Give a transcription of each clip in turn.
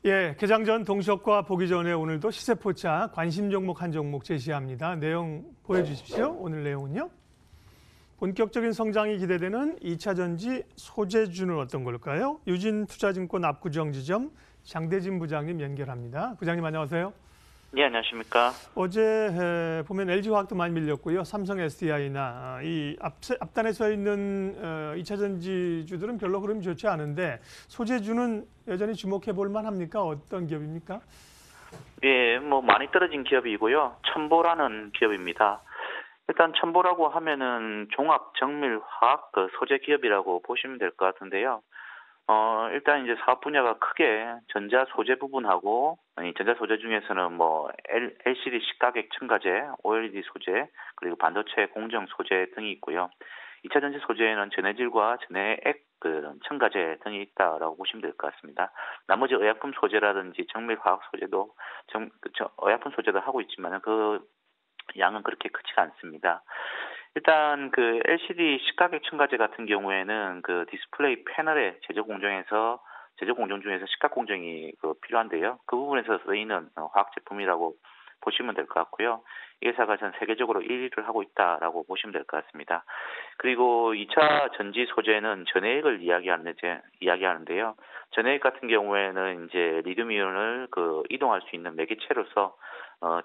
예, 개장 전 동시효과 보기 전에 오늘도 시세포차 관심 종목 한 종목 제시합니다. 내용 보여주십시오. 오늘 내용은요. 본격적인 성장이 기대되는 2차 전지 소재주는 어떤 걸까요? 유진투자증권 압구정지점 장대진 부장님 연결합니다. 부장님 안녕하세요. 네, 안녕하십니까. 어제 보면 LG화학도 많이 밀렸고요. 삼성 SDI나 이 앞단에 서 있는 2차 전지주들은 별로 흐름이 좋지 않은데 소재주는 여전히 주목해 볼 만합니까? 어떤 기업입니까? 예, 많이 떨어진 기업이고요. 첨보라는 기업입니다. 일단 첨보라고 하면은 종합 정밀 화학 소재 기업이라고 보시면 될 것 같은데요. 일단 이제 사업 분야가 크게 전자 소재 부분하고, 전자 소재 중에서는 LCD 시가격 첨가제, OLED 소재, 그리고 반도체 공정 소재 등이 있고요. 2차 전지 소재에는 전해질과 전해액 첨가제 등이 있다라고 보시면 될 것 같습니다. 나머지 의약품 소재라든지 정밀 화학 소재도 의약품 소재도 하고 있지만 그 양은 그렇게 크지가 않습니다. 일단 LCD 시가격 첨가제 같은 경우에는 디스플레이 패널의 제조 공정 중에서 시각 공정이 필요한데요. 그 부분에서 쓰이는 화학 제품이라고 보시면 될 것 같고요. 이 회사가 전 세계적으로 1위를 하고 있다라고 보시면 될 것 같습니다. 그리고 2차 전지 소재는 전해액을 이야기하는데요. 전해액 같은 경우에는 이제 리튬이온을 이동할 수 있는 매개체로서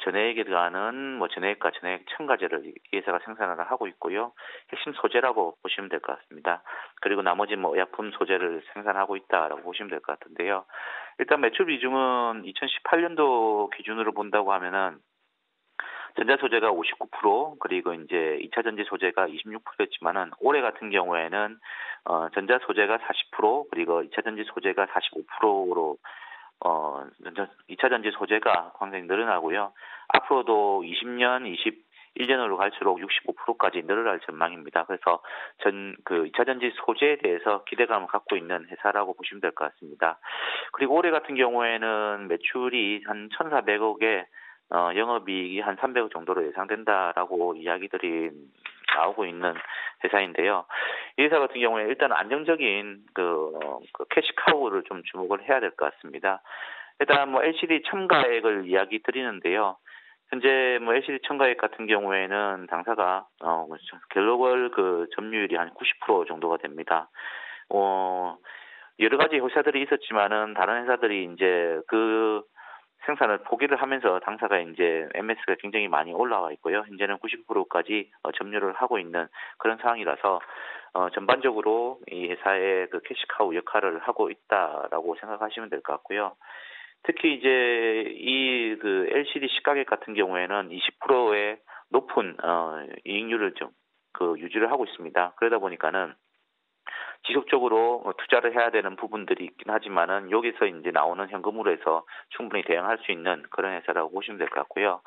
전해액에 들어가는 전해액과 전해액 첨가제를 이 회사가 생산을 하고 있고요. 핵심 소재라고 보시면 될 것 같습니다. 그리고 나머지 의약품 소재를 생산하고 있다라고 보시면 될 것 같은데요. 일단 매출 비중은 2018년도 기준으로 본다고 하면은 전자 소재가 59%, 그리고 이제 2차 전지 소재가 26%였지만은 올해 같은 경우에는 전자 소재가 40%, 그리고 2차 전지 소재가 45%로 2차 전지 소재가 굉장히 늘어나고요. 앞으로도 20년, 21년으로 갈수록 65%까지 늘어날 전망입니다. 그래서 2차 전지 소재에 대해서 기대감을 갖고 있는 회사라고 보시면 될 것 같습니다. 그리고 올해 같은 경우에는 매출이 한 1,400억에 영업이익이 한 300억 정도로 예상된다라고 이야기들이 나오고 있는 회사인데요. 이 회사 같은 경우에 일단 안정적인 캐시카우를 좀 주목을 해야 될 것 같습니다. 일단 LCD 첨가액을 이야기 드리는데요. 현재 LCD 첨가액 같은 경우에는 당사가 글로벌 점유율이 한 90% 정도가 됩니다. 여러 가지 회사들이 있었지만은 다른 회사들이 이제 생산을 포기를 하면서 당사가 이제 MS가 굉장히 많이 올라와 있고요. 현재는 90%까지 점유를 하고 있는 그런 상황이라서 전반적으로 이 회사의 캐시카우 역할을 하고 있다라고 생각하시면 될 것 같고요. 특히 이제 이 LCD 시가격 같은 경우에는 20%의 높은 이익률을 좀 유지를 하고 있습니다. 그러다 보니까는 지속적으로 투자를 해야 되는 부분들이 있긴 하지만은 여기서 이제 나오는 현금으로 해서 충분히 대응할 수 있는 그런 회사라고 보시면 될 것 같고요.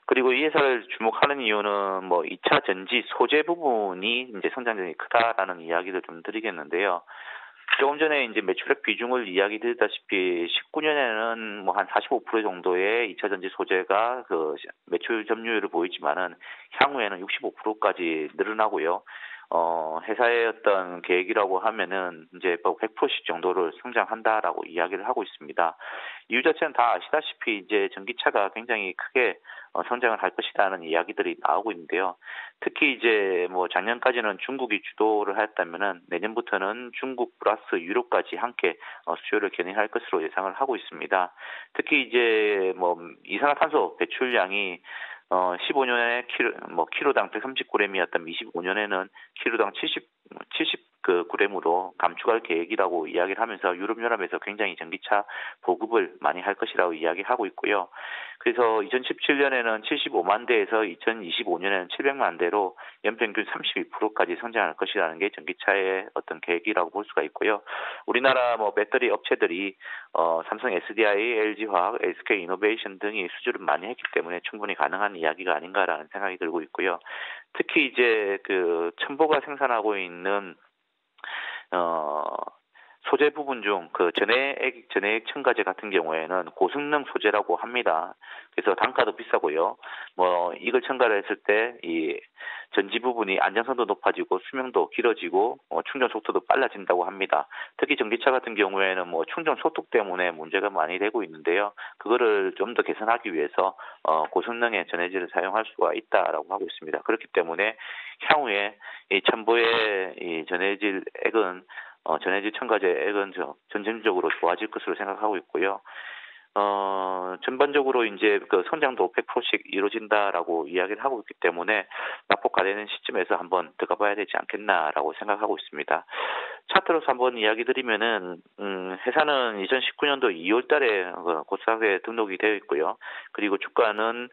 그리고 이 회사를 주목하는 이유는 2차 전지 소재 부분이 이제 성장력이 크다라는 이야기를 좀 드리겠는데요. 조금 전에 이제 매출액 비중을 이야기 드렸다시피 19년에는 한 45% 정도의 2차 전지 소재가 매출 점유율을 보이지만은 향후에는 65%까지 늘어나고요. 회사의 어떤 계획이라고 하면은 이제 100%씩 정도를 성장한다라고 이야기를 하고 있습니다. 이유 자체는 다 아시다시피 이제 전기차가 굉장히 크게 성장을 할 것이라는 이야기들이 나오고 있는데요. 특히 이제 작년까지는 중국이 주도를 하였다면은 내년부터는 중국 플러스 유럽까지 함께 수요를 견인할 것으로 예상을 하고 있습니다. 특히 이제 이산화탄소 배출량이 15년에 키로당 139g이었다면 25년에는 키로당 70g으로 감축할 계획이라고 이야기를 하면서 유럽연합에서 굉장히 전기차 보급을 많이 할 것이라고 이야기하고 있고요. 그래서 2017년에는 75만 대에서 2025년에는 700만 대로 연평균 32%까지 성장할 것이라는 게 전기차의 어떤 계획이라고 볼 수가 있고요. 우리나라 배터리 업체들이 삼성 SDI, LG화학, SK이노베이션 등이 수주를 많이 했기 때문에 충분히 가능한 이야기가 아닌가라는 생각이 들고 있고요. 특히 이제 첨보가 생산하고 있는 소재 부분 중 그 전해액 첨가제 같은 경우에는 고성능 소재라고 합니다. 그래서 단가도 비싸고요. 뭐 이걸 첨가를 했을 때 이 전지 부분이 안정성도 높아지고 수명도 길어지고 충전 속도도 빨라진다고 합니다. 특히 전기차 같은 경우에는 뭐 충전 소득 때문에 문제가 많이 되고 있는데요. 그거를 좀 더 개선하기 위해서 고성능의 전해질을 사용할 수가 있다라고 하고 있습니다. 그렇기 때문에 향후에 이 첨보의 이 전해질액은 전해질 첨가제액은 점진적으로 좋아질 것으로 생각하고 있고요. 전반적으로 이제 그 성장도 100%씩 이루어진다라고 이야기를 하고 있기 때문에 낙폭과되는 시점에서 한번 들어가 봐야 되지 않겠나라고 생각하고 있습니다. 차트로서 한번 이야기 드리면은, 회사는 2019년도 2월 달에 코스닥에 등록이 되어 있고요. 그리고 주가는,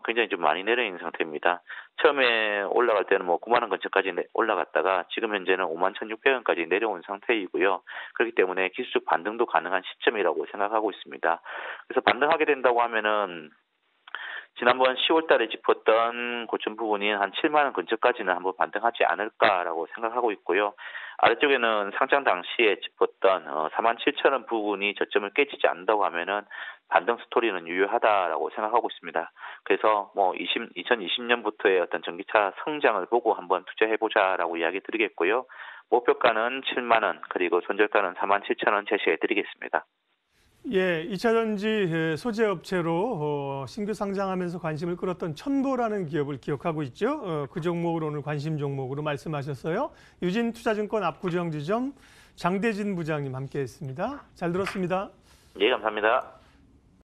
굉장히 좀 많이 내려 있는 상태입니다. 처음에 올라갈 때는 뭐 9만 원 근처까지 올라갔다가 지금 현재는 5만 1,600원까지 내려온 상태이고요. 그렇기 때문에 기술적 반등도 가능한 시점이라고 생각하고 있습니다. 그래서 반등하게 된다고 하면은 지난번 10월 달에 짚었던 고점 부분인 한 7만 원 근처까지는 한번 반등하지 않을까라고 생각하고 있고요. 아래쪽에는 상장 당시에 짚었던 47,000원 부분이 저점을 깨지지 않는다고 하면은 반등 스토리는 유효하다라고 생각하고 있습니다. 그래서 뭐 2020년부터의 어떤 전기차 성장을 보고 한번 투자해보자라고 이야기 드리겠고요. 목표가는 7만 원, 그리고 손절가는 47,000원 제시해 드리겠습니다. 예, 2차 전지 소재 업체로 신규 상장하면서 관심을 끌었던 첨보라는 기업을 기억하고 있죠. 그 종목을 오늘 관심 종목으로 말씀하셨어요. 유진투자증권 압구정 지점 장대진 부장님 함께했습니다. 잘 들었습니다. 예, 감사합니다.